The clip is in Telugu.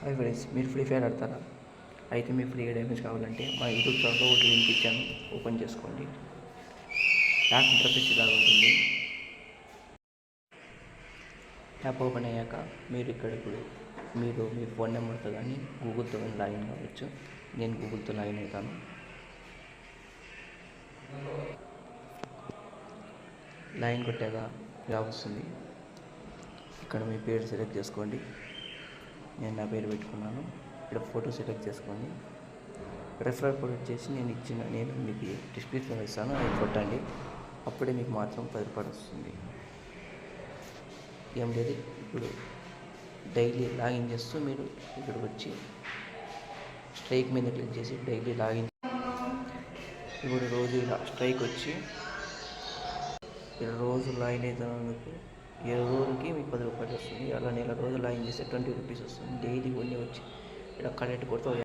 హాయ్ ఫ్రెండ్స్, మీరు ఫ్రీ ఫైర్ ఆడతారా? అయితే మీ ఫ్రీ డ్యామేజ్ కావాలంటే మా యూట్యూబ్ ఛానల్లో ఒకటి లింక్ ఇచ్చాను, ఓపెన్ చేసుకోండి. యాప్ ఇంటర్ఫేస్ ఇలాగ ఉంటుంది. యాప్ ఓపెన్ అయ్యాక మీరు మీ ఫోన్ నెంబర్తో కానీ గూగుల్తో కానీ లాగిన్ కావచ్చు. నేను గూగుల్తో లాగిన్ అవుతాను. లాగిన్ కొట్టాక ఇలా వస్తుంది. ఇక్కడ మీ పేరు సెలెక్ట్ చేసుకోండి. నేను నా పేరు పెట్టుకున్నాను. ఇక్కడ ఫోటో సెలెక్ట్ చేసుకోండి. రెఫరల్ కోడ్ వచ్చేసి నేను మీకు డిస్క్రిప్షన్లో ఇస్తాను, అది కొట్టండి. అప్పుడే మీకు మాత్రం 10 రూపాయలు వస్తుంది. ఏం లేదు, ఇప్పుడు డైలీ లాగిన్ చేస్తూ మీరు ఇక్కడికి వచ్చి స్ట్రైక్ మీద క్లిక్ చేసి డైలీ లాగిన్. ఇప్పుడు రోజు ఇలా స్ట్రైక్ వచ్చి రోజు లాగిన్ అవుతున్నందుకు 7 రోజులకి మీకు 10 రూపాయలు వస్తుంది. అలా నెల రోజులు లాగిన్ చేస్తే 20 రూపీస్ వస్తుంది. డైలీ కొన్ని వచ్చి ఇలా కనెక్ట్ కొడుతూ